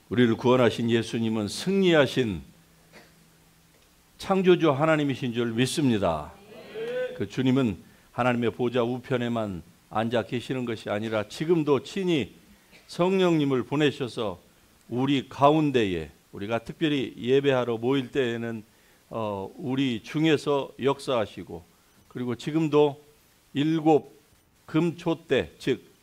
우리를 구원하신 예수님은 승리하신 창조주 하나님이신 줄 믿습니다. 그 주님은 하나님의 보좌 우편에만 앉아 계시는 것이 아니라 지금도 친히 성령님을 보내셔서 우리 가운데에, 우리가 특별히 예배하러 모일 때에는 우리 중에서 역사하시고, 그리고 지금도 7 금초대, 즉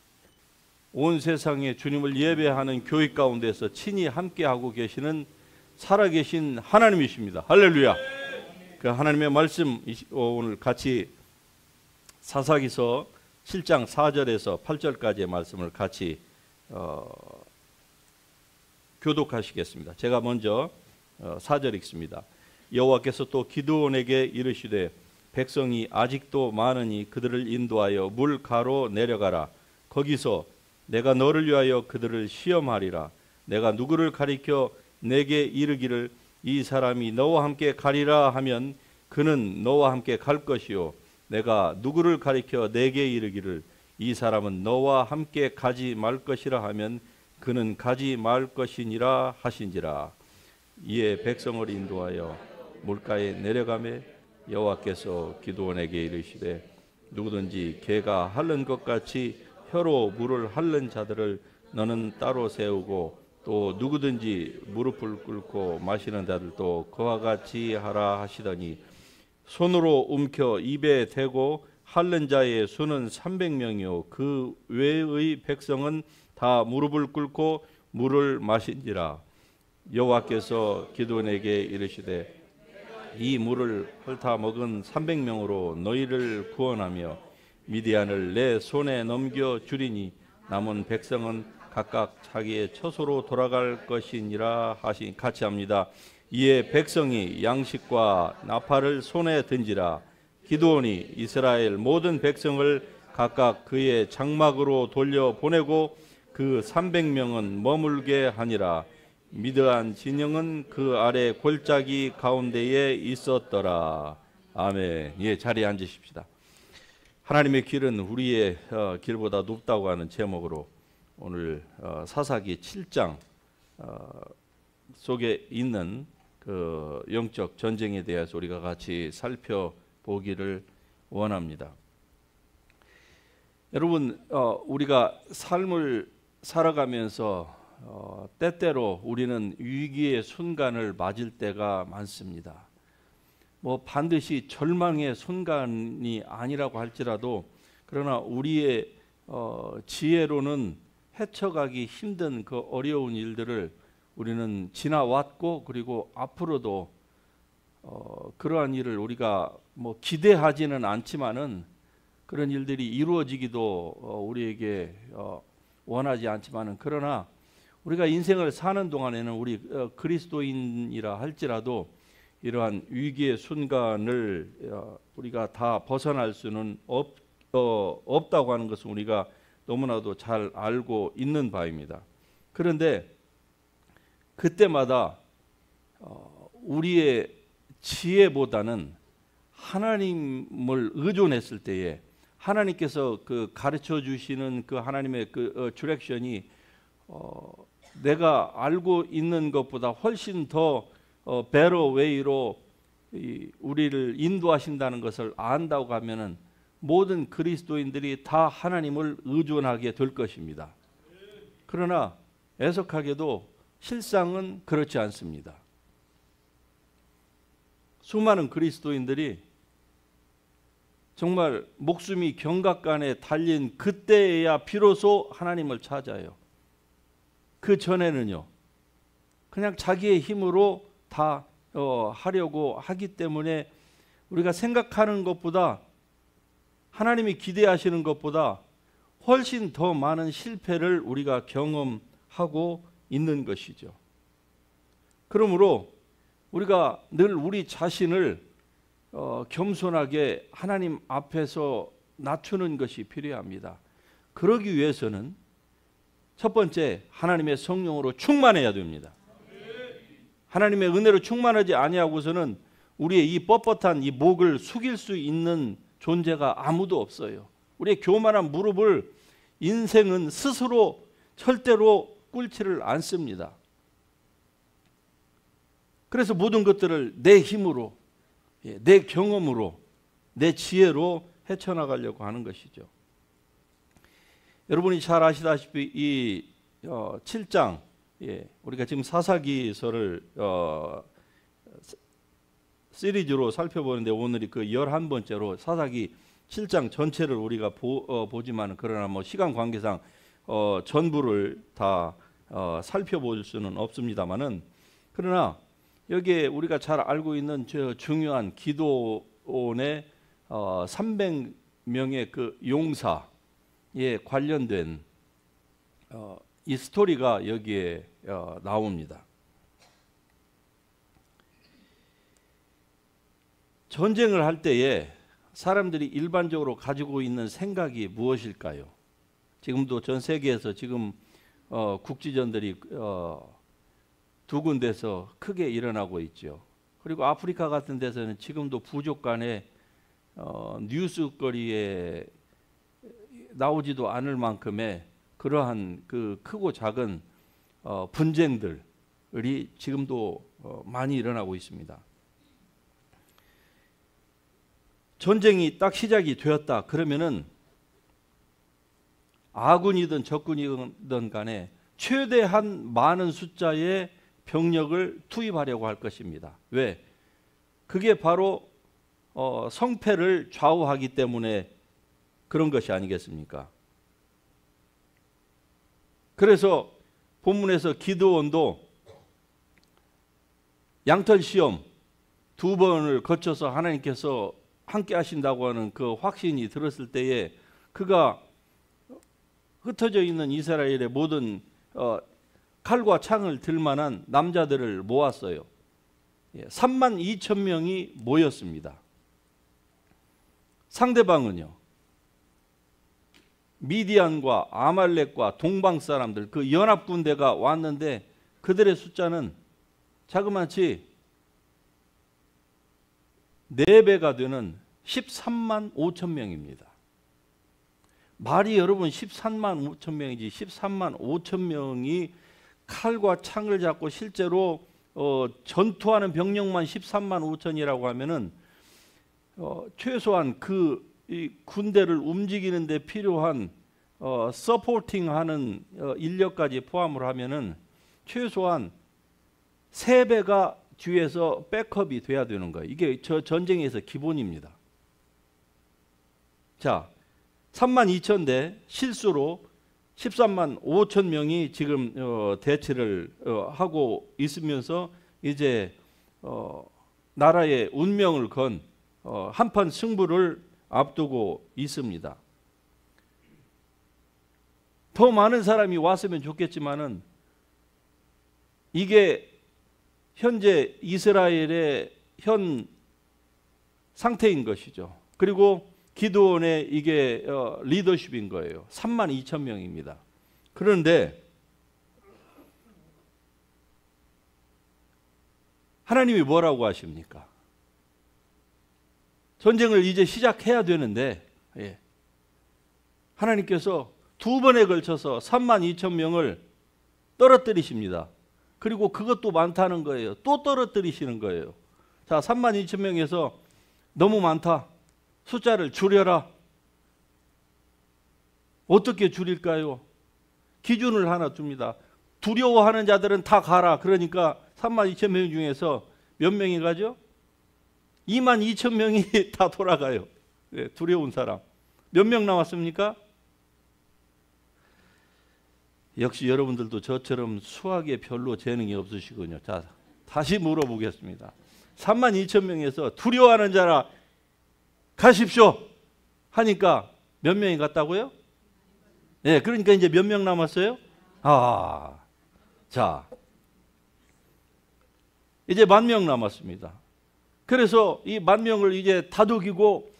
온 세상에 주님을 예배하는 교회 가운데서 친히 함께하고 계시는 살아계신 하나님이십니다. 할렐루야. 그 하나님의 말씀 오늘 같이 사사기서 7장 4절에서 8절까지의 말씀을 같이 교독하시겠습니다. 제가 먼저 4절 읽습니다. 여호와께서 또 기드온에게 이르시되 백성이 아직도 많으니 그들을 인도하여 물 가로 내려가라. 거기서 내가 너를 위하여 그들을 시험하리라. 내가 누구를 가리켜 내게 이르기를 이 사람이 너와 함께 가리라 하면 그는 너와 함께 갈 것이요, 내가 누구를 가리켜 내게 이르기를 이 사람은 너와 함께 가지 말 것이라 하면 그는 가지 말 것이니라 하신지라. 이에 백성을 인도하여 물가에 내려가매 여호와께서 기드온에게 이르시되 누구든지 개가 핥는 것 같이 혀로 물을 핥는 자들을 너는 따로 세우고 또 누구든지 무릎을 꿇고 마시는 자들도 그와 같이 하라 하시더니 손으로 움켜 입에 대고 핥는 자의 수는 300명이요 그 외의 백성은 다 무릎을 꿇고 물을 마신지라. 여호와께서 기드온에게 이르시되 이 물을 핥아 먹은 300명으로 너희를 구원하며 미디안을 내 손에 넘겨 주리니 남은 백성은 각각 자기의 처소로 돌아갈 것이니라 하시. 같이 합니다. 이에 백성이 양식과 나팔을 손에 든지라. 기드온이 이스라엘 모든 백성을 각각 그의 장막으로 돌려 보내고 그 300명은 머물게 하니라. 미드안 진영은 그 아래 골짜기 가운데에 있었더라. 아멘. 예, 자리에 앉으십시다. 하나님의 길은 우리의 길보다 높다고 하는 제목으로 오늘 사사기 7장 속에 있는 그 영적 전쟁에 대해서 우리가 같이 살펴보기를 원합니다. 여러분, 우리가 삶을 살아가면서 때때로 우리는 위기의 순간을 맞을 때가 많습니다. 뭐 반드시 절망의 순간이 아니라고 할지라도 그러나 우리의 지혜로는 헤쳐가기 힘든 그 어려운 일들을 우리는 지나왔고, 그리고 앞으로도 그러한 일을 우리가 뭐 기대하지는 않지만은 그런 일들이 이루어지기도 우리에게 원하지 않지만은, 그러나 우리가 인생을 사는 동안에는 우리 그리스도인이라 할지라도 이러한 위기의 순간을 우리가 다 벗어날 수는 없다고 하는 것은 우리가 너무나도 잘 알고 있는 바입니다. 그런데 그때마다 우리의 지혜보다는 하나님을 의존했을 때에 하나님께서 그 가르쳐 주시는 그 하나님의 그 디렉션이 내가 알고 있는 것보다 훨씬 더 better way로 우리를 인도하신다는 것을 안다고 하면은 모든 그리스도인들이 다 하나님을 의존하게 될 것입니다. 그러나 애석하게도 실상은 그렇지 않습니다. 수많은 그리스도인들이 정말 목숨이 경각간에 달린 그때에야 비로소 하나님을 찾아요. 그 전에는요, 그냥 자기의 힘으로 다 하려고 하기 때문에 우리가 생각하는 것보다, 하나님이 기대하시는 것보다 훨씬 더 많은 실패를 우리가 경험하고 있는 것이죠. 그러므로 우리가 늘 우리 자신을 겸손하게 하나님 앞에서 낮추는 것이 필요합니다. 그러기 위해서는 첫 번째, 하나님의 성령으로 충만해야 됩니다. 하나님의 은혜로 충만하지 아니하고서는 우리의 이 뻣뻣한 이 목을 숙일 수 있는 존재가 아무도 없어요. 우리의 교만한 무릎을 인생은 스스로 절대로 꿇지를 않습니다. 그래서 모든 것들을 내 힘으로, 내 경험으로, 내 지혜로 헤쳐나가려고 하는 것이죠. 여러분이 잘 아시다시피 이 7장, 우리가 지금 사사기서를 시리즈로 살펴보는데 오늘이 그 11번째로 사사기 7장 전체를 우리가 보지만, 그러나 뭐 시간 관계상 전부를 다 살펴볼 수는 없습니다만은, 그러나 여기에 우리가 잘 알고 있는 저 중요한 기도원의 300명의 그 용사에 관련된 이 스토리가 여기에 나옵니다. 전쟁을 할 때에 사람들이 일반적으로 가지고 있는 생각이 무엇일까요? 지금도 전 세계에서 지금 국지전들이 두 군데서 크게 일어나고 있죠. 그리고 아프리카 같은 데서는 지금도 부족 간에 뉴스거리에 나오지도 않을 만큼의 그러한 그 크고 작은 분쟁들이 지금도 많이 일어나고 있습니다. 전쟁이 딱 시작이 되었다 그러면은 아군이든 적군이든 간에 최대한 많은 숫자의 병력을 투입하려고 할 것입니다. 왜? 그게 바로 성패를 좌우하기 때문에 그런 것이 아니겠습니까? 그래서 본문에서 기드온도 양털시험 2번을 거쳐서 하나님께서 함께 하신다고 하는 그 확신이 들었을 때에 그가 흩어져 있는 이스라엘의 모든 칼과 창을 들 만한 남자들을 모았어요. 32,000명이 모였습니다. 상대방은요, 미디안과 아말렉과 동방 사람들, 그 연합군대가 왔는데 그들의 숫자는 자그마치 4배가 되는 13만 5천 명입니다. 말이 여러분 13만 5천 명이지 13만 5천 명이 칼과 창을 잡고 실제로 전투하는 병력만 13만 5천이라고 하면은 최소한 이 군대를 움직이는 데 필요한 서포팅하는 인력까지 포함을 하면은 최소한 3배가 뒤에서 백업이 돼야 되는 거예요. 이게 저 전쟁에서 기본입니다. 자, 32,000대 실수로 13만 5천 명이 지금 대치를 하고 있으면서 이제 나라의 운명을 건 한판 승부를 앞두고 있습니다. 더 많은 사람이 왔으면 좋겠지만은 이게 현재 이스라엘의 현 상태인 것이죠. 그리고 기드온의 이게 리더십인 거예요. 32,000명입니다. 그런데 하나님이 뭐라고 하십니까? 전쟁을 이제 시작해야 되는데 하나님께서 2번에 걸쳐서 32,000명을 떨어뜨리십니다. 그리고 그것도 많다는 거예요. 또 떨어뜨리시는 거예요. 자, 32,000명에서 너무 많다. 숫자를 줄여라. 어떻게 줄일까요? 기준을 하나 줍니다. 두려워하는 자들은 다 가라. 그러니까 32,000명 중에서 몇 명이 가죠? 22,000명이 다 돌아가요. 두려운 사람. 몇 명 남았습니까? 역시 여러분들도 저처럼 수학에 별로 재능이 없으시군요. 자, 다시 물어보겠습니다. 32,000명에서 두려워하는 자라 가십시오 하니까 몇 명이 갔다고요? 네, 그러니까 이제 몇 명 남았어요? 자, 이제 10,000명 남았습니다. 그래서 이 10,000명을 이제 다독이고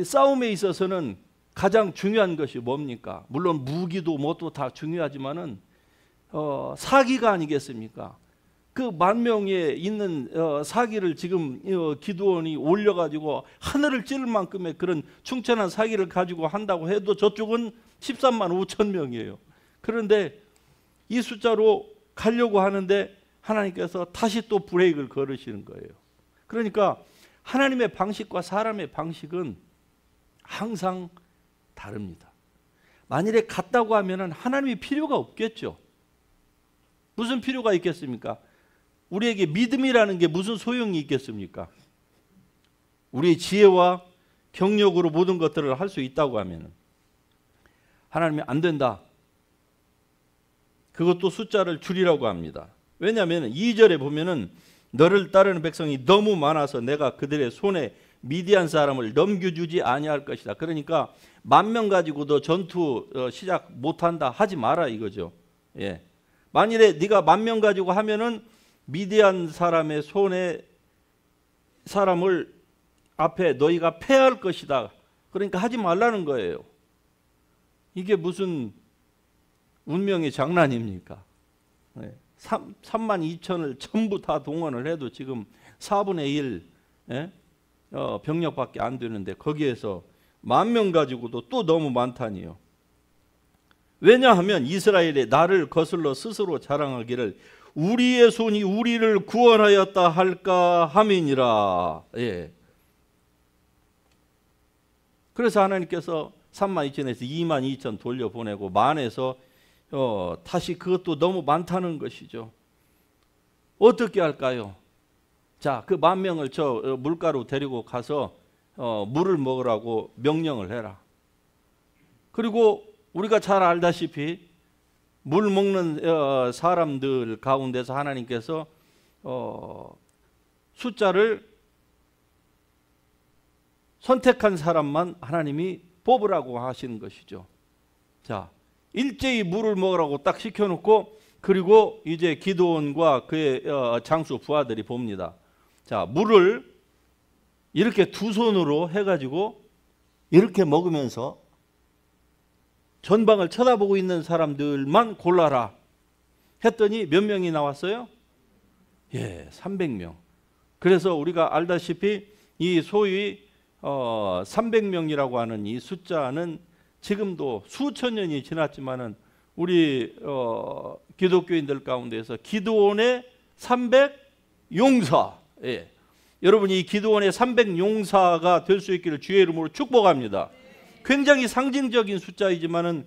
싸움에 있어서는 가장 중요한 것이 뭡니까? 물론 무기도 뭣도 다 중요하지만은 사기가 아니겠습니까? 그 10,000명에 있는 사기를 지금 기드온이 올려가지고 하늘을 찌를 만큼의 그런 충천한 사기를 가지고 한다고 해도 저쪽은 13만 5천 명이에요. 그런데 이 숫자로 가려고 하는데 하나님께서 다시 또 브레이크를 걸으시는 거예요. 그러니까 하나님의 방식과 사람의 방식은 항상 다릅니다. 만일에 같다고 하면 하나님이 필요가 없겠죠. 무슨 필요가 있겠습니까? 우리에게 믿음이라는 게 무슨 소용이 있겠습니까? 우리의 지혜와 경력으로 모든 것들을 할 수 있다고 하면 하나님이 안 된다. 그것도 숫자를 줄이라고 합니다. 왜냐하면 2절에 보면은 너를 따르는 백성이 너무 많아서 내가 그들의 손에 미디안 사람을 넘겨주지 아니할 것이다. 그러니까 10,000명 가지고도 전투 시작 못한다 하지 마라 이거죠. 예. 만일에 네가 10,000명 가지고 하면은 미디안 사람의 손에 사람을 앞에 너희가 패할 것이다. 그러니까 하지 말라는 거예요. 이게 무슨 운명의 장난입니까? 네. 32,000을 전부 다 동원을 해도 지금 4분의 1 예? 병력밖에 안 되는데 거기에서 10,000명 가지고도 또 너무 많다니요. 왜냐하면 이스라엘이 나를 거슬러 스스로 자랑하기를 우리의 손이 우리를 구원하였다 할까 함이니라. 예. 그래서 하나님께서 32,000에서 22,000 돌려보내고 만에서 다시 그것도 너무 많다는 것이죠. 어떻게 할까요? 자, 그 10,000명을 저 물가로 데리고 가서 물을 먹으라고 명령을 해라. 그리고 우리가 잘 알다시피 물 먹는 사람들 가운데서 하나님께서 숫자를 선택한 사람만 하나님이 뽑으라고 하시는 것이죠. 자, 일제히 물을 먹으라고 딱 시켜놓고 그리고 이제 기드온과 그의 장수 부하들이 봅니다. 자, 물을 이렇게 두 손으로 해가지고 이렇게 먹으면서 전방을 쳐다보고 있는 사람들만 골라라 했더니 몇 명이 나왔어요? 예, 300명. 그래서 우리가 알다시피 이 소위 300명이라고 하는 이 숫자는 지금도 수천 년이 지났지만은 우리 기독교인들 가운데서 기드온의 300용사. 예. 여러분이 이 기드온의 300용사가 될 수 있기를 주의 이름으로 축복합니다. 굉장히 상징적인 숫자이지만은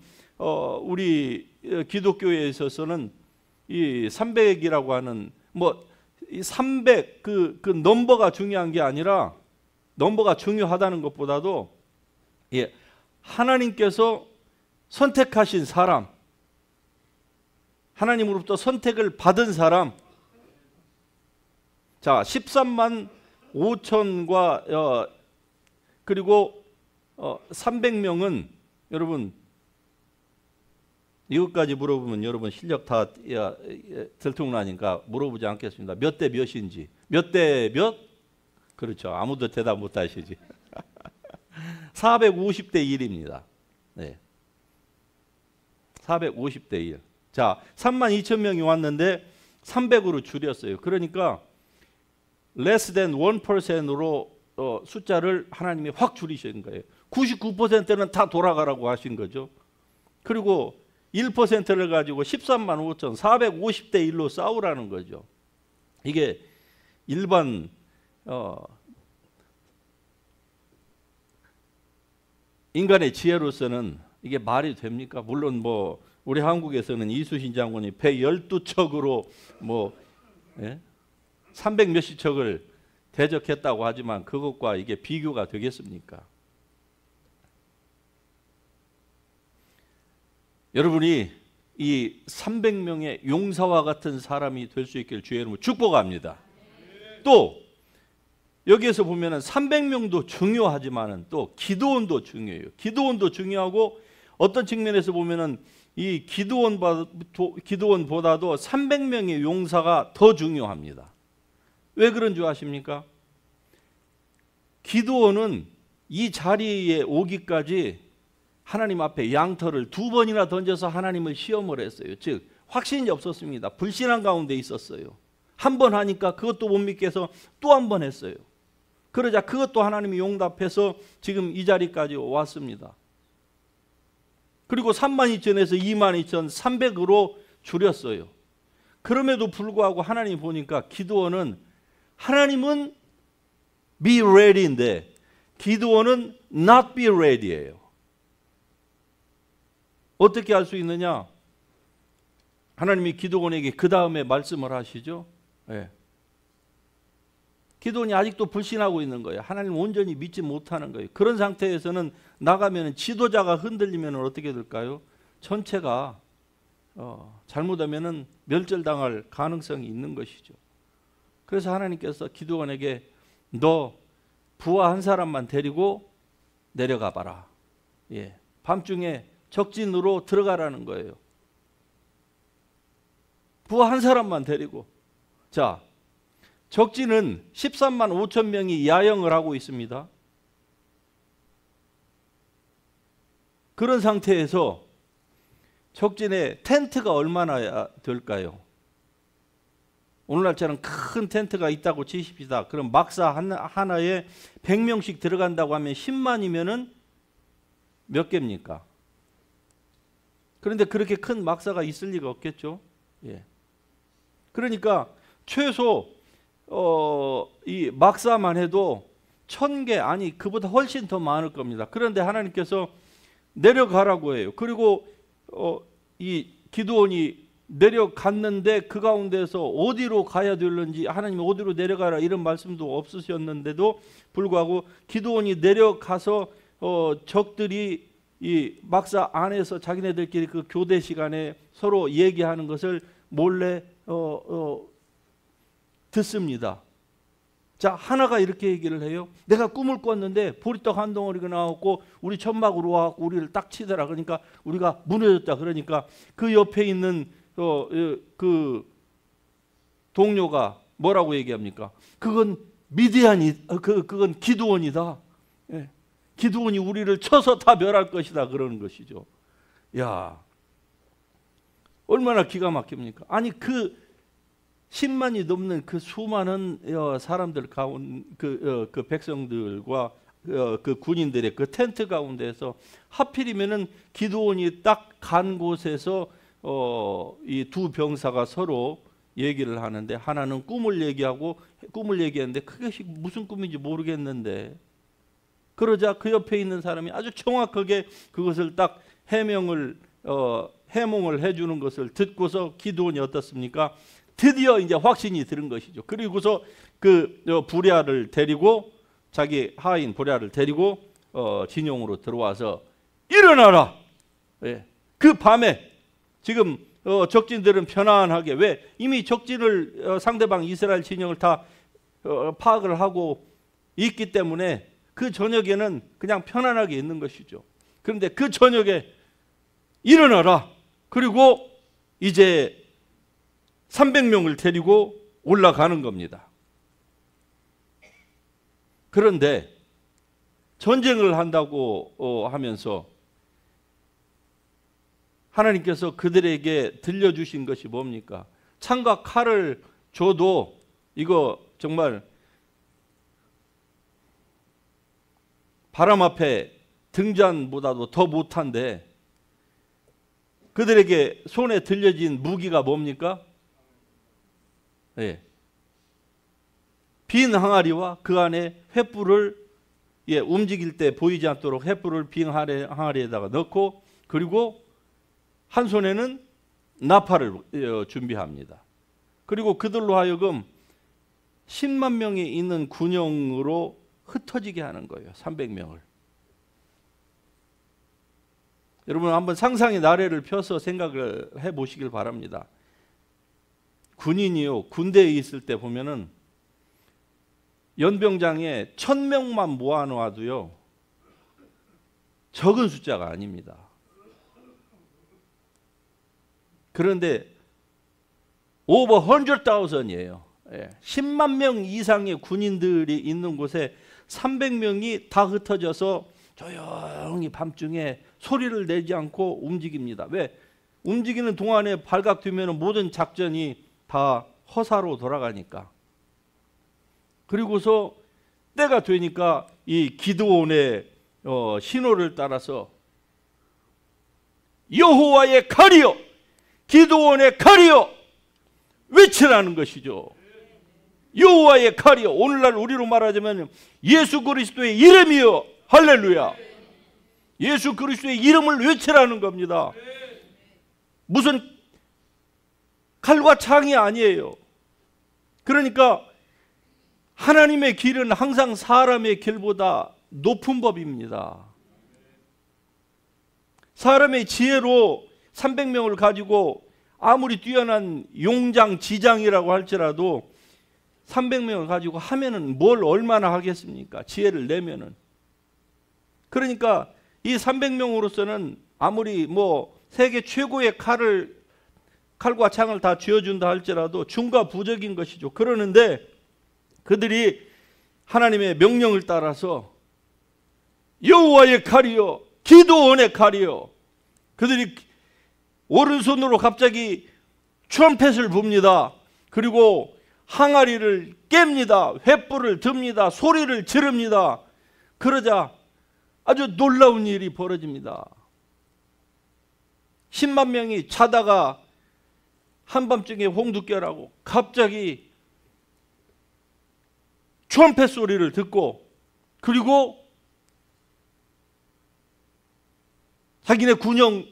우리 기독교에 있어서는 이 300이라고 하는 이 300 그 넘버가 중요한 게 아니라 넘버가 중요하다는 것보다도 예, 하나님께서 선택하신 사람, 하나님으로부터 선택을 받은 사람. 자, 13만 5천과 그리고 300명은 여러분 이것까지 물어보면 여러분 실력 다 들통나니까 물어보지 않겠습니다. 몇 대 몇인지. 몇 대 몇? 그렇죠. 아무도 대답 못 하시지. 450대 1입니다. 네. 450대 1. 자, 32,000명이 왔는데 300으로 줄였어요. 그러니까 less than 1%로 숫자를 하나님이 확 줄이신 거예요. 99%는 다 돌아가라고 하신 거죠. 그리고 1%를 가지고 13만 5천 450대 1로 싸우라는 거죠. 이게 일반 인간의 지혜로서는 이게 말이 됩니까? 물론 우리 한국에서는 이수신 장군이 배 12척으로 300 몇십 척을 대적했다고 하지만 그것과 이게 비교가 되겠습니까? 여러분이 이 300명의 용사와 같은 사람이 될 수 있기를 주의 이름으로 축복합니다. 또 여기에서 보면은 300명도 중요하지만은 또 기드온도 중요해요. 기드온도 중요하고 어떤 측면에서 보면은 이 기드온보다도 300명의 용사가 더 중요합니다. 왜 그런 줄 아십니까? 기드온은 이 자리에 오기까지 하나님 앞에 양털을 2번이나 던져서 하나님을 시험을 했어요. 즉 확신이 없었습니다. 불신한 가운데 있었어요. 한 번 하니까 그것도 못 믿게 해서 또 한 번 했어요. 그러자 그것도 하나님이 용답해서 지금 이 자리까지 왔습니다. 그리고 32,000에서 22,300으로 줄였어요. 그럼에도 불구하고 하나님이 보니까 기드온은, 하나님은 be ready인데 기드온은 not be ready예요. 어떻게 할 수 있느냐? 하나님이 기드온에게 그 다음에 말씀을 하시죠. 예. 기드온이 아직도 불신하고 있는 거예요. 하나님 온전히 믿지 못하는 거예요. 그런 상태에서는 나가면, 지도자가 흔들리면 어떻게 될까요? 전체가 잘못하면 멸절당할 가능성이 있는 것이죠. 그래서 하나님께서 기드온에게 너 부하 한 사람만 데리고 내려가 봐라. 예. 밤중에 적진으로 들어가라는 거예요. 부하 한 사람만 데리고. 자, 적진은 13만 5천 명이 야영을 하고 있습니다. 그런 상태에서 적진에 텐트가 얼마나 될까요? 오늘날처럼 큰 텐트가 있다고 치십시다. 그럼 막사 하나에 100명씩 들어간다고 하면 10만이면은 몇 개입니까? 그런데 그렇게 큰 막사가 있을 리가 없겠죠. 예. 그러니까 최소 이 막사만 해도 1000개, 아니 그보다 훨씬 더 많을 겁니다. 그런데 하나님께서 내려가라고 해요. 그리고 이 기드온이 내려갔는데 그 가운데서 어디로 가야 되는지, 하나님이 어디로 내려가라 이런 말씀도 없으셨는데도 불구하고 기드온이 내려가서 적들이 이 막사 안에서 자기네들끼리 그 교대 시간에 서로 얘기하는 것을 몰래 듣습니다. 자, 하나가 이렇게 얘기를 해요. 내가 꿈을 꿨는데 보리떡 한 덩어리가 나왔고 우리 천막으로 와갖고 우리를 딱 치더라. 그러니까 우리가 무너졌다. 그러니까 그 옆에 있는 그 동료가 뭐라고 얘기합니까? 그건 그건 기드온이다. 예. 기드온이 우리를 쳐서 다 멸할 것이다. 그러는 것이죠. 야, 얼마나 기가 막힙니까? 아니 그 10만이 넘는 그 수많은 사람들 가운데 그 백성들과 그 군인들의 그 텐트 가운데서 하필이면은 기드온이 딱 간 곳에서 이 두 병사가 서로 얘기를 하는데, 하나는 꿈을 얘기했는데 그것이 무슨 꿈인지 모르겠는데, 그러자 그 옆에 있는 사람이 아주 정확하게 그것을 딱 해몽을 해주는 것을 듣고서 기드온이 어떻습니까? 드디어 이제 확신이 들은 것이죠. 그리고서 그 부랴를 데리고, 자기 하인 부랴를 데리고 진영으로 들어와서 일어나라. 예. 그 밤에 지금 적진들은 편안하게, 왜 이미 적진을 상대방 이스라엘 진영을 다 파악을 하고 있기 때문에 그 저녁에는 그냥 편안하게 있는 것이죠. 그런데 그 저녁에 일어나라. 그리고 이제 300명을 데리고 올라가는 겁니다. 그런데 전쟁을 한다고 하면서 하나님께서 그들에게 들려주신 것이 뭡니까? 창과 칼을 줘도 이거 정말 바람 앞에 등잔보다도 더 못한데, 그들에게 손에 들려진 무기가 뭡니까? 예. 빈 항아리와 그 안에 횃불을, 움직일 때 보이지 않도록 횃불을 빈 항아리에다가 넣고, 그리고 한 손에는 나팔을 준비합니다. 그리고 그들로 하여금 10만 명이 있는 군영으로 흩어지게 하는 거예요. 300명을. 여러분 한번 상상의 나래를 펴서 생각을 해보시길 바랍니다. 군인이요, 군대에 있을 때 보면은 연병장에 1000명만 모아놓아도요 적은 숫자가 아닙니다. 그런데 over 100,000이에요. 10만 명 이상의 군인들이 있는 곳에 300명이 다 흩어져서 조용히 밤중에 소리를 내지 않고 움직입니다. 왜? 움직이는 동안에 발각되면 모든 작전이 다 허사로 돌아가니까. 그리고서 때가 되니까 이 기드온의 신호를 따라서 여호와의 칼이여, 기드온의 칼이여, 외치라는 것이죠. 여호와의 칼이요, 오늘날 우리로 말하자면 예수 그리스도의 이름이요. 할렐루야. 예수 그리스도의 이름을 외치라는 겁니다. 무슨 칼과 창이 아니에요. 그러니까 하나님의 길은 항상 사람의 길보다 높은 법입니다. 사람의 지혜로 300명을 가지고 아무리 뛰어난 용장, 지장이라고 할지라도 300명을 가지고 하면은 뭘 얼마나 하겠습니까? 지혜를 내면은. 그러니까 이 300명으로서는 아무리 뭐 세계 최고의 칼과 창을 다 쥐어준다 할지라도 중과부적인 것이죠. 그러는데 그들이 하나님의 명령을 따라서 여호와의 칼이요, 기드온의 칼이요, 그들이 오른손으로 갑자기 트럼펫을 붑니다. 그리고 항아리를 깹니다. 횃불을 듭니다. 소리를 지릅니다. 그러자 아주 놀라운 일이 벌어집니다. 10만 명이 자다가 한밤중에 홍두깨라고 갑자기 트럼펫 소리를 듣고, 그리고 자기네 군영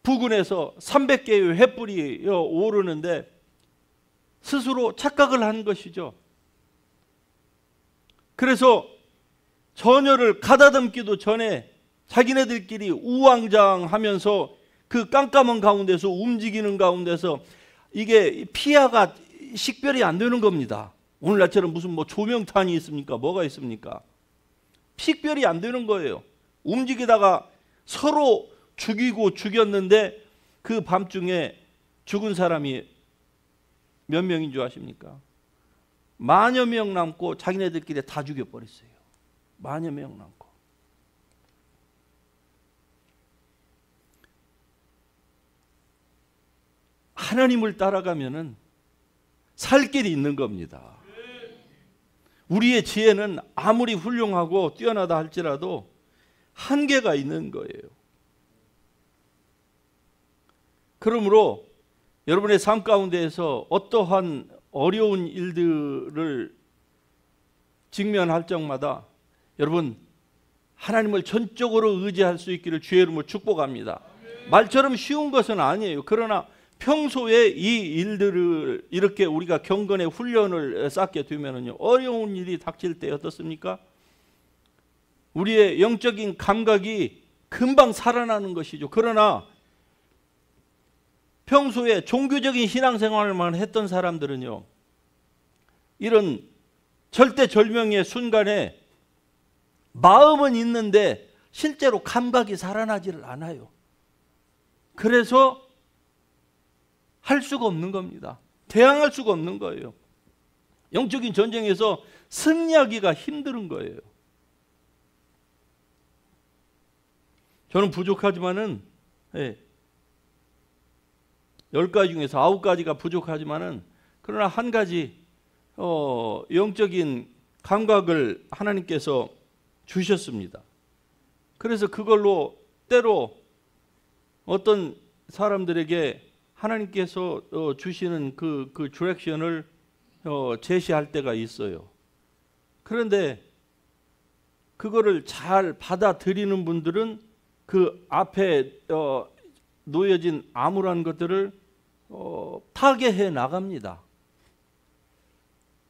부근에서 300개의 횃불이 오르는데 스스로 착각을 한 것이죠. 그래서 전열을 가다듬기도 전에 자기네들끼리 우왕좌왕하면서 그 깜깜한 가운데서 움직이는 가운데서 이게 피하가 식별이 안 되는 겁니다. 오늘날처럼 무슨 뭐 조명탄이 있습니까? 뭐가 있습니까? 식별이 안 되는 거예요. 움직이다가 서로 죽이고 죽였는데 그 밤중에 죽은 사람이 몇 명인 줄 아십니까? 만여 명 남고 자기네들끼리 다 죽여버렸어요. 만여 명 남고. 하나님을 따라가면은 살 길이 있는 겁니다. 우리의 지혜는 아무리 훌륭하고 뛰어나다 할지라도 한계가 있는 거예요. 그러므로 여러분의 삶 가운데에서 어떠한 어려운 일들을 직면할 적마다 여러분 하나님을 전적으로 의지할 수 있기를 주의 이름으로 축복합니다. 말처럼 쉬운 것은 아니에요. 그러나 평소에 이 일들을 이렇게 우리가 경건의 훈련을 쌓게 되면은요, 어려운 일이 닥칠 때 어떻습니까? 우리의 영적인 감각이 금방 살아나는 것이죠. 그러나 평소에 종교적인 신앙생활만 했던 사람들은요, 이런 절대절명의 순간에 마음은 있는데 실제로 감각이 살아나지를 않아요. 그래서 할 수가 없는 겁니다. 대항할 수가 없는 거예요. 영적인 전쟁에서 승리하기가 힘든 거예요. 저는 부족하지만은 10가지 중에서 9가지가 부족하지만은 그러나 한 가지 영적인 감각을 하나님께서 주셨습니다. 그래서 그걸로 때로 어떤 사람들에게 하나님께서 주시는 그 디렉션을 제시할 때가 있어요. 그런데 그거를 잘 받아들이는 분들은 그 앞에 놓여진 암울한 것들을 타개해 나갑니다.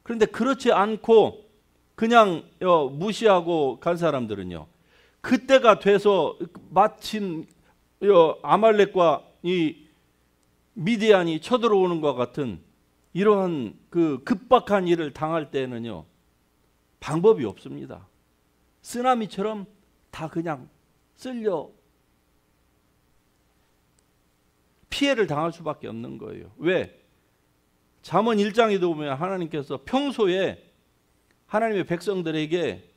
그런데 그렇지 않고 그냥 무시하고 간 사람들은요, 그때가 돼서 마침 아말렉과 이 미디안이 쳐들어오는 것 같은 이러한 그 급박한 일을 당할 때는요, 방법이 없습니다. 쓰나미처럼 다 그냥 쓸려 피해를 당할 수밖에 없는 거예요. 왜? 잠언 1장에도 보면 하나님께서 평소에 하나님의 백성들에게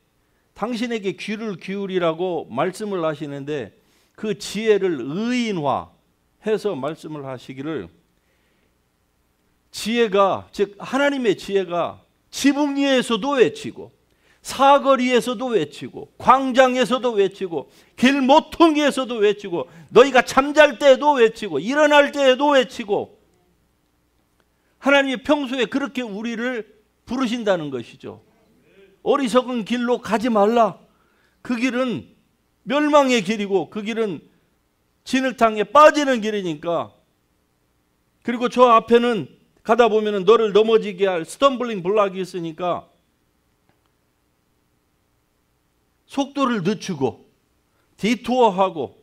당신에게 귀를 기울이라고 말씀을 하시는데 그 지혜를 의인화해서 말씀을 하시기를, 지혜가, 즉 하나님의 지혜가 지붕 위에서도 외치고 사거리에서도 외치고 광장에서도 외치고 길 모퉁이에서도 외치고 너희가 잠잘 때에도 외치고 일어날 때에도 외치고 하나님이 평소에 그렇게 우리를 부르신다는 것이죠. 어리석은 길로 가지 말라. 그 길은 멸망의 길이고 그 길은 진흙탕에 빠지는 길이니까. 그리고 저 앞에는 가다 보면 너를 넘어지게 할 스텀블링 블락이 있으니까 속도를 늦추고 디투어하고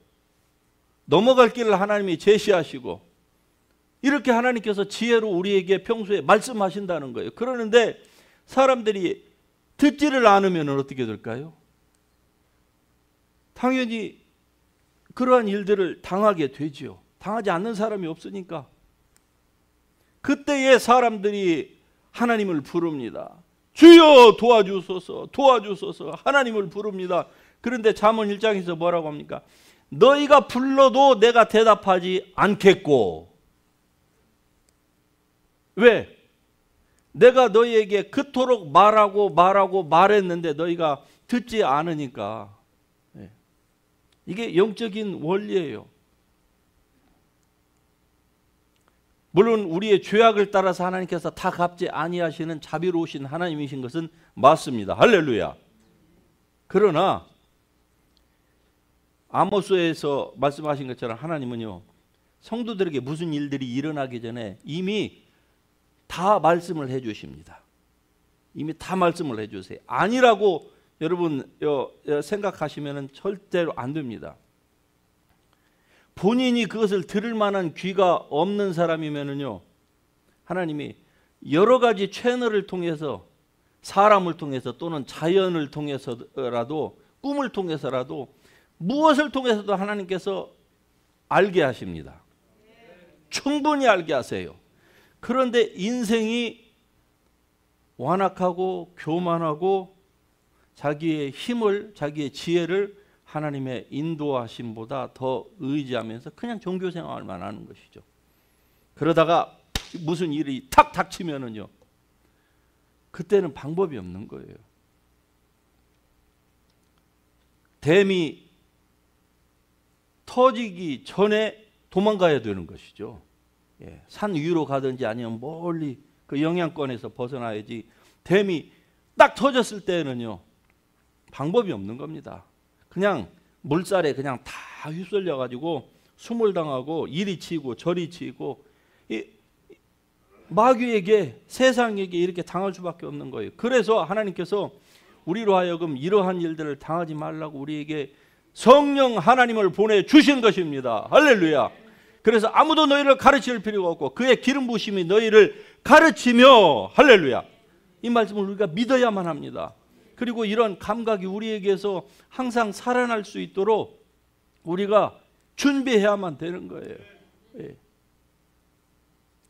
넘어갈 길을 하나님이 제시하시고 이렇게 하나님께서 지혜로 우리에게 평소에 말씀하신다는 거예요. 그러는데 사람들이 듣지를 않으면 어떻게 될까요? 당연히 그러한 일들을 당하게 되지요. 당하지 않는 사람이 없으니까. 그때에 사람들이 하나님을 부릅니다. 주여 도와주소서, 도와주소서. 하나님을 부릅니다. 그런데 잠언 1장에서 뭐라고 합니까? 너희가 불러도 내가 대답하지 않겠고. 왜? 내가 너희에게 그토록 말했는데 너희가 듣지 않으니까. 이게 영적인 원리예요. 물론 우리의 죄악을 따라서 하나님께서 다 갚지 아니하시는 자비로우신 하나님이신 것은 맞습니다. 할렐루야. 그러나 아모스에서 말씀하신 것처럼 하나님은요, 성도들에게 무슨 일들이 일어나기 전에 이미 다 말씀을 해 주십니다. 이미 다 말씀을 해 주세요. 아니라고 여러분 생각하시면 절대로 안 됩니다. 본인이 그것을 들을 만한 귀가 없는 사람이면요, 하나님이 여러 가지 채널을 통해서, 사람을 통해서 또는 자연을 통해서라도, 꿈을 통해서라도, 무엇을 통해서도 하나님께서 알게 하십니다. 충분히 알게 하세요. 그런데 인생이 완악하고 교만하고 자기의 힘을, 자기의 지혜를 하나님의 인도하심보다 더 의지하면서 그냥 종교 생활만 하는 것이죠. 그러다가 무슨 일이 탁 닥치면은요, 그때는 방법이 없는 거예요. 댐이 터지기 전에 도망가야 되는 것이죠. 산 위로 가든지 아니면 멀리 그 영향권에서 벗어나야지. 댐이 딱 터졌을 때는요, 방법이 없는 겁니다. 그냥 물살에 그냥 다 휩쓸려 가지고 수몰 당하고 이리 치고 저리 치고, 마귀에게, 세상에게 이렇게 당할 수밖에 없는 거예요. 그래서 하나님께서 우리로 하여금 이러한 일들을 당하지 말라고 우리에게 성령 하나님을 보내주신 것입니다. 할렐루야. 그래서 아무도 너희를 가르칠 필요가 없고 그의 기름 부으심이 너희를 가르치며, 할렐루야, 이 말씀을 우리가 믿어야만 합니다. 그리고 이런 감각이 우리에게서 항상 살아날 수 있도록 우리가 준비해야만 되는 거예요.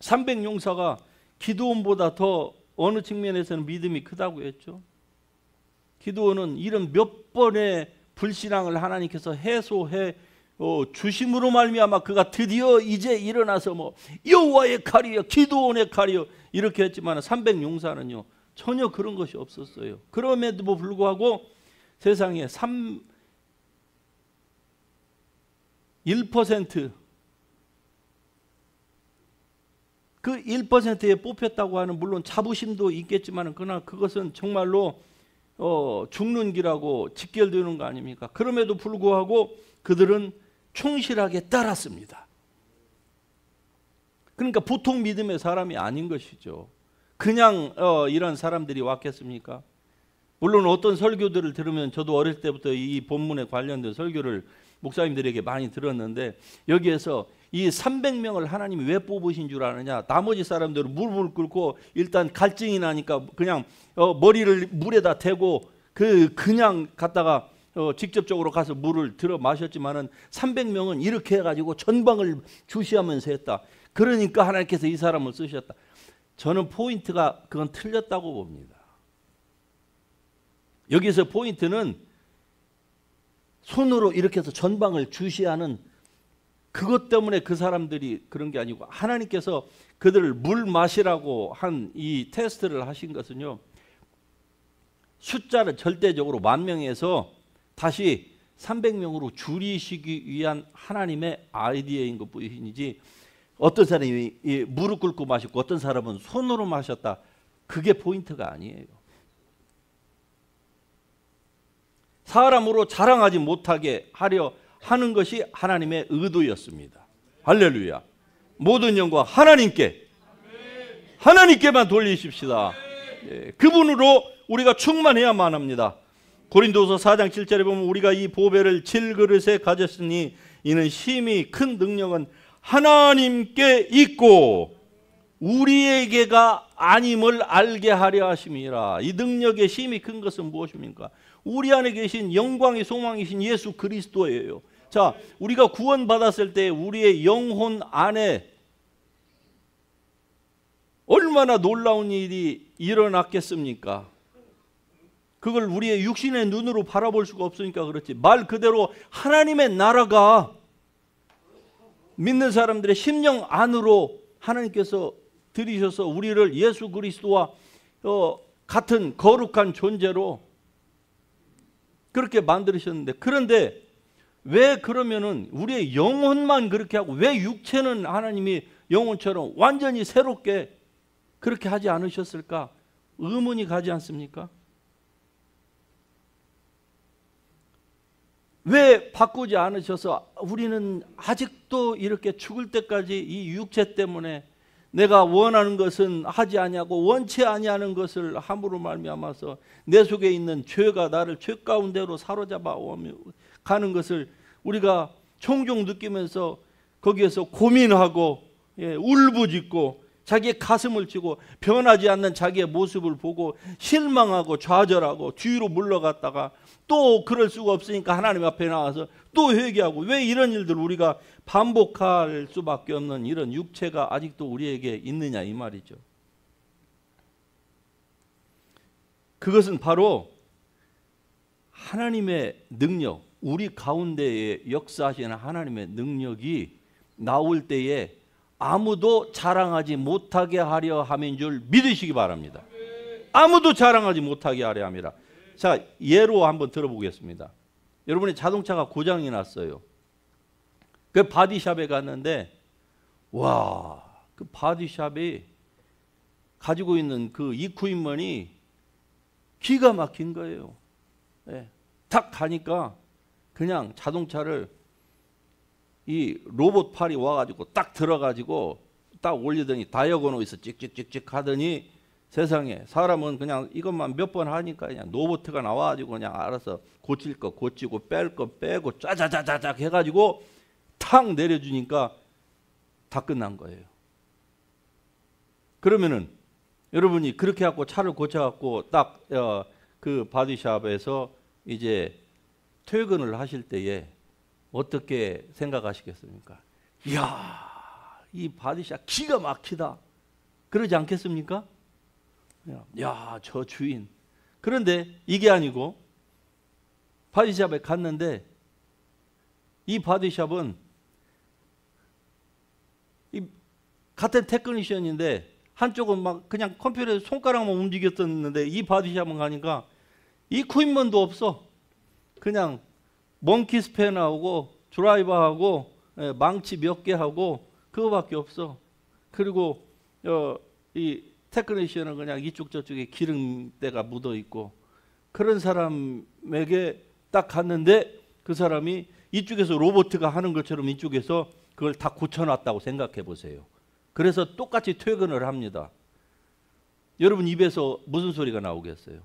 300용사가 기드온보다 더 어느 측면에서는 믿음이 크다고 했죠. 기드온은 이런 몇 번의 불신앙을 하나님께서 해소해 주심으로 말미암아 그가 드디어 이제 일어나서 뭐 여호와의 칼이여, 기드온의 칼이여 이렇게 했지만 300용사는요 전혀 그런 것이 없었어요. 그럼에도 불구하고 세상에 1% 그 1%에 뽑혔다고 하는, 물론 자부심도 있겠지만 그러나 그것은 정말로 죽는 길하고 직결되는 거 아닙니까? 그럼에도 불구하고 그들은 충실하게 따랐습니다. 그러니까 보통 믿음의 사람이 아닌 것이죠. 그냥 이런 사람들이 왔겠습니까? 물론 어떤 설교들을 들으면, 저도 어릴 때부터 이 본문에 관련된 설교를 목사님들에게 많이 들었는데, 여기에서 이 300명을 하나님이 왜 뽑으신 줄 아느냐, 나머지 사람들은 물물 끓고 일단 갈증이 나니까 그냥 머리를 물에다 대고 그냥 갔다가 직접적으로 가서 물을 들어 마셨지만은 300명은 이렇게 해가지고 전방을 주시하면서 했다. 그러니까 하나님께서 이 사람을 쓰셨다. 저는 포인트가 그건 틀렸다고 봅니다. 여기서 포인트는 손으로 이렇게 해서 전방을 주시하는 그것 때문에 그 사람들이 그런 게 아니고, 하나님께서 그들을 물 마시라고 한 이 테스트를 하신 것은요, 숫자를 절대적으로 10,000명에서 다시 300명으로 줄이시기 위한 하나님의 아이디어인 것뿐이지, 어떤 사람이 무릎 꿇고 마셨고 어떤 사람은 손으로 마셨다. 그게 포인트가 아니에요. 사람으로 자랑하지 못하게 하려 하는 것이 하나님의 의도였습니다. 할렐루야. 모든 영광 하나님께만 돌리십시다. 그분으로 우리가 충만해야만 합니다. 고린도서 4장 7절에 보면 우리가 이 보배를 질그릇에 가졌으니 이는 심히 큰 능력은 하나님께 있고 우리에게가 아님을 알게 하려 하심이라. 이 능력의 심히 큰 것은 무엇입니까? 우리 안에 계신 영광의 소망이신 예수 그리스도예요. 자, 우리가 구원받았을 때 우리의 영혼 안에 얼마나 놀라운 일이 일어났겠습니까? 그걸 우리의 육신의 눈으로 바라볼 수가 없으니까 그렇지. 말 그대로 하나님의 나라가 믿는 사람들의 심령 안으로 하나님께서 들이셔서 우리를 예수 그리스도와 같은 거룩한 존재로 그렇게 만들으셨는데, 그런데 왜 그러면은 우리의 영혼만 그렇게 하고 왜 육체는 하나님이 영혼처럼 완전히 새롭게 그렇게 하지 않으셨을까? 의문이 가지 않습니까? 왜 바꾸지 않으셔서 우리는 아직도 이렇게 죽을 때까지 이 육체 때문에 내가 원하는 것은 하지 아니하고 원치 아니하는 것을 함으로 말미암아서 내 속에 있는 죄가 나를 죄 가운데로 사로잡아 가는 것을 우리가 종종 느끼면서 거기에서 고민하고 울부짖고 자기의 가슴을 치고 변하지 않는 자기의 모습을 보고 실망하고 좌절하고 뒤로 물러갔다가 또 그럴 수가 없으니까 하나님 앞에 나와서 또 회개하고, 왜 이런 일들 우리가 반복할 수밖에 없는 이런 육체가 아직도 우리에게 있느냐 이 말이죠. 그것은 바로 하나님의 능력, 우리 가운데에 역사하시는 하나님의 능력이 나올 때에 아무도 자랑하지 못하게 하려 함인 줄 믿으시기 바랍니다. 아무도 자랑하지 못하게 하려 함이라. 자, 예로 한번 들어보겠습니다. 여러분의 자동차가 고장이 났어요. 그 바디샵에 갔는데 와, 그 바디샵이 가지고 있는 그 이쿠입먼이 기가 막힌 거예요. 딱 가니까 그냥 자동차를 이 로봇 팔이 와가지고 딱 들어가지고 딱 올리더니 다이아고노에서 찍찍찍찍 하더니 세상에, 사람은 그냥 이것만 몇 번 하니까 그냥 로봇가 나와가지고 그냥 알아서 고칠 거 고치고 뺄 거 빼고 짜자자자작 해가지고 탁 내려주니까 다 끝난 거예요. 그러면은 여러분이 그렇게 갖고 차를 고쳐갖고 딱 그 바디샵에서 이제 퇴근을 하실 때에 어떻게 생각하시겠습니까? 이야, 이 바디샵 기가 막히다, 그러지 않겠습니까? 야, 저 주인. 그런데 이게 아니고 바디샵에 갔는데 이 바디샵은 같은 테크니션인데 한쪽은 막 그냥 컴퓨터에서 손가락만 움직였었는데 이 바디샵은 가니까 이쿠입먼도 없어. 그냥 몽키 스패너하고 드라이버하고 망치 몇 개 하고 그거밖에 없어. 그리고 이 테크니션은 그냥 이쪽 저쪽에 기름때가 묻어 있고, 그런 사람에게 딱 갔는데 그 사람이 이쪽에서 로봇가 하는 것처럼 이쪽에서 그걸 다 고쳐놨다고 생각해 보세요. 그래서 똑같이 퇴근을 합니다. 여러분 입에서 무슨 소리가 나오겠어요?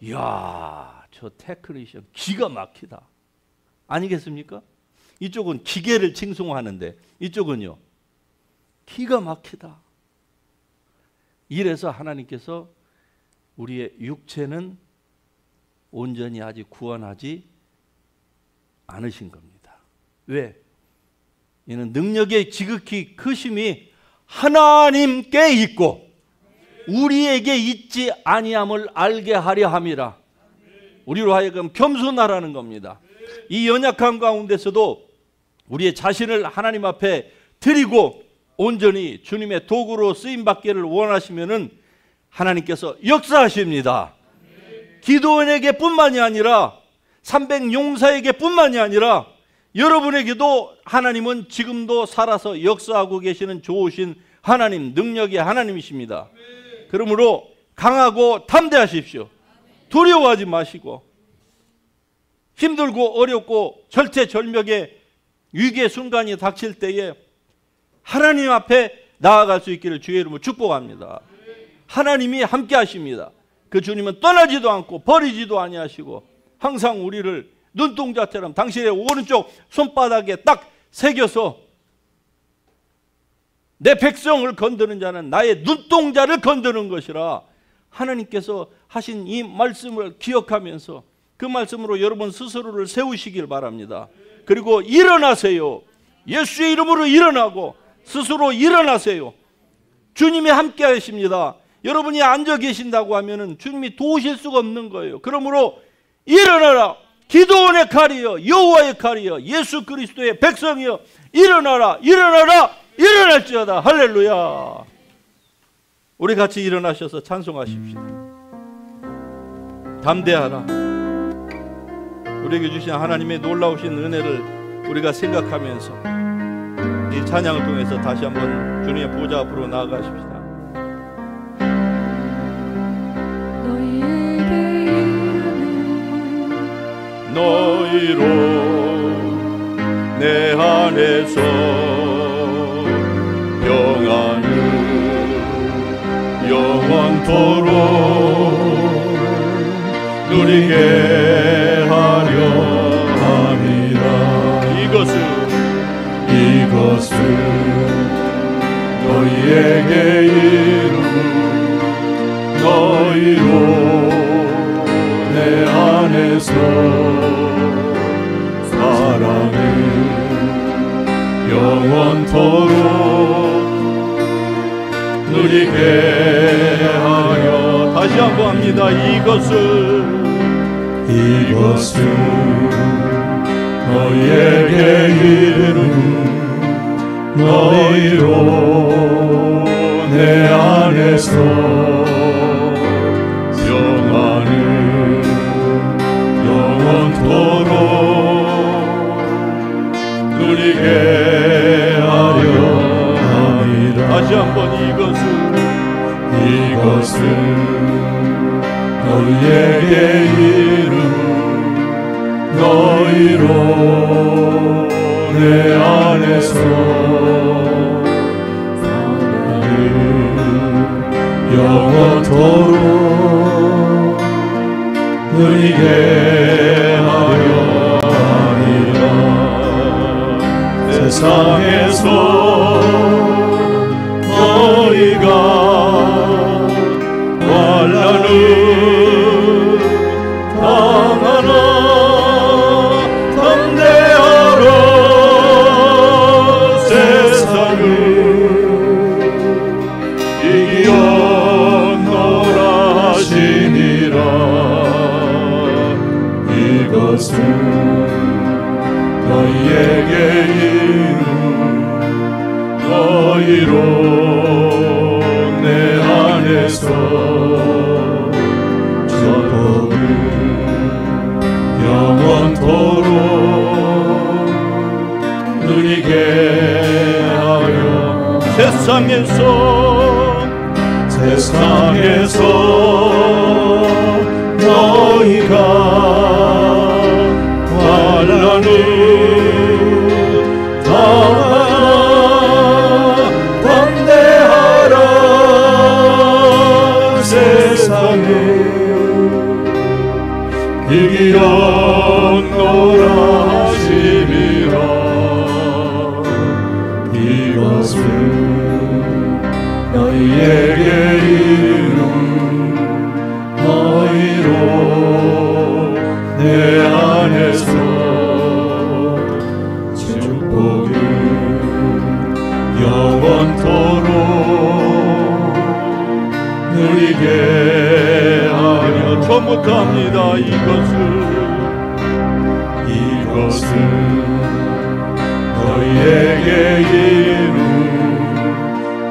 이야, 저 테크니션 기가 막히다, 아니겠습니까? 이쪽은 기계를 칭송하는데 이쪽은요, 기가 막히다. 이래서 하나님께서 우리의 육체는 온전히 아직 구원하지 않으신 겁니다. 왜? 이는 능력의 지극히 크심이 하나님께 있고 우리에게 있지 아니함을 알게 하려 함이라. 우리로 하여금 겸손하라는 겁니다. 이 연약한 가운데서도 우리의 자신을 하나님 앞에 드리고 온전히 주님의 도구로 쓰임받기를 원하시면은 하나님께서 역사하십니다. 기도원에게 뿐만이 아니라 300 용사에게 뿐만이 아니라 여러분에게도 하나님은 지금도 살아서 역사하고 계시는 좋으신 하나님, 능력의 하나님이십니다. 그러므로 강하고 담대하십시오. 두려워하지 마시고, 힘들고 어렵고 절체절명의 위기의 순간이 닥칠 때에 하나님 앞에 나아갈 수 있기를 주의 이름으로 축복합니다. 하나님이 함께 하십니다. 그 주님은 떠나지도 않고 버리지도 아니하시고 항상 우리를 눈동자처럼 당신의 오른쪽 손바닥에 딱 새겨서 내 백성을 건드는 자는 나의 눈동자를 건드는 것이라 하나님께서 하신 이 말씀을 기억하면서 그 말씀으로 여러분 스스로를 세우시길 바랍니다. 그리고 일어나세요. 예수의 이름으로 일어나고 스스로 일어나세요. 주님이 함께 하십니다. 여러분이 앉아 계신다고 하면은 주님이 도우실 수가 없는 거예요. 그러므로 일어나라. 기도원의 칼이여, 여호와의 칼이여, 예수 그리스도의 백성이여, 일어나라, 일어나라, 일어날지어다. 할렐루야. 우리 같이 일어나셔서 찬송하십시다. 담대하라. 우리에게 주신 하나님의 놀라우신 은혜를 우리가 생각하면서 이 찬양을 통해서 다시 한번 주님의 보좌 앞으로 나아가십시다. 너희로 내 안에서 평안을 영원토록 누리게 하려 함이라. 이것은 너희에게 이루 너희로 내 안에서 사랑을 영원토록 누리게 하여. 다시 한번 합니다. 이것은 너희에게 이른 너희로 내 안에서 평안을 영원토록 누리게 하려 함이라. 다시 한번 이것은 너희에게 이른 너희로 내 안에서 사랑을 영원토록 누리게 하려 함이라. 세상에서 너희가 환난을 당하나 담대하라. 세상을 이기었노라 하시니라. 이것은 너희에게 이른 너희로 내 안에서 축복을 영원토록 누리게 하려. 세상에서 너희가 환난을 당하나 담대하라. 세상을 이기었노라 하시리라. 이것은 너희에게 이른 너희로 내 안에서 축복을 영원토록 누리게 하려. 처음부터 합니다. 이것은 너희에게 이른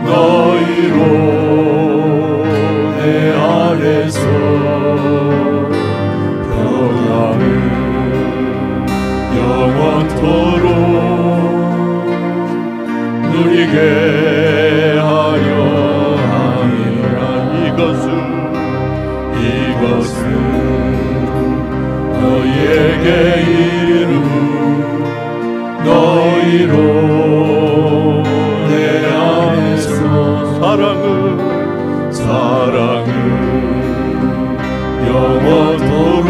너희로 내 안에서 평안을 영원토록 누리게 하려 함이라. 이것은 너희에게 이르 너희로 내 안에서 사랑은 영원토록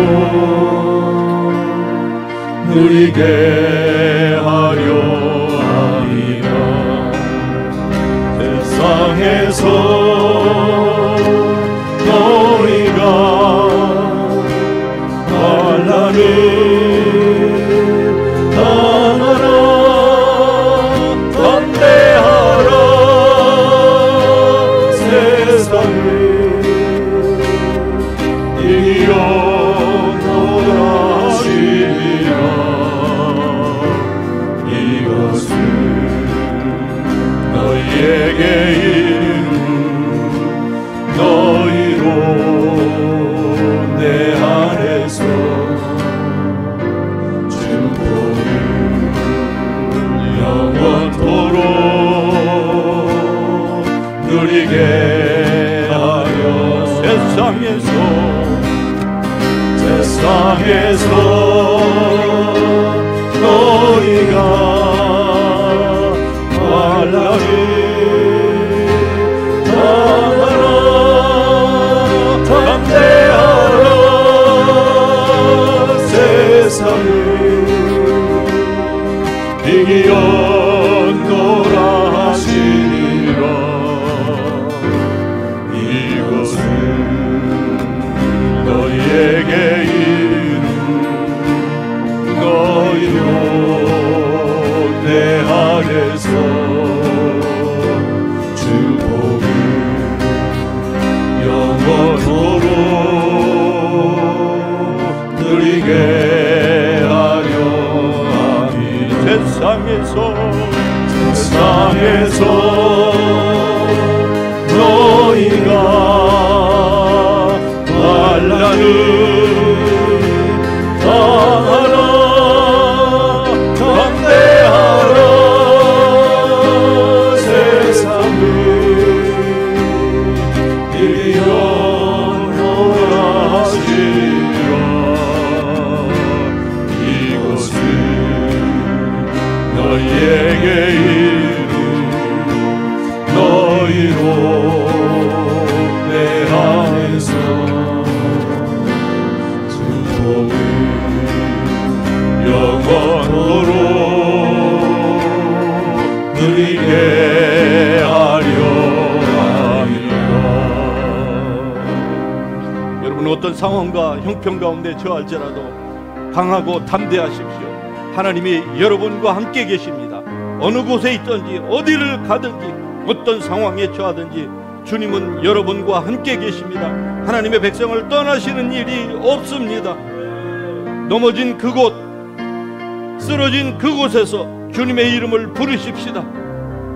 누리게 하려 함이라. 세상에서 너희가 환난을 세상에서 너희가 환난을 당하라. 담대하라. 세상을 이기었노라 하시니라. 이것은 너희에게 너희로 내 안에서 주복을 영원토록 누리게 하려 함이. 세상에서 너희가 환난을 당하라. 담대하라. 세상을 이기었노라 하시라. 이것은 너희에게 이르 너희로 내 안에서 영원토록 누리게 하려 함이라. 여러분, 어떤 상황과 형편 가운데 처할지라도 강하고 담대하십시오. 하나님이 여러분과 함께 계십니다. 어느 곳에 있든지 어디를 가든지 어떤 상황에 처하든지 주님은 여러분과 함께 계십니다. 하나님의 백성을 떠나시는 일이 없습니다. 넘어진 그곳, 쓰러진 그곳에서 주님의 이름을 부르십시다.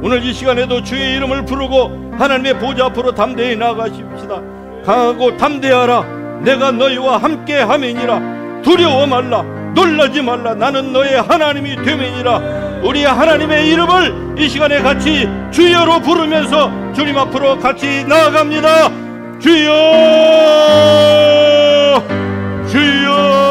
오늘 이 시간에도 주의 이름을 부르고 하나님의 보좌 앞으로 담대히 나아가십시다. 강하고 담대하라. 내가 너희와 함께 함이니라. 두려워 말라. 놀라지 말라. 나는 너의 하나님이 됨이니라. 우리 하나님의 이름을 이 시간에 같이 주여로 부르면서 주님 앞으로 같이 나아갑니다. 주여, 주여.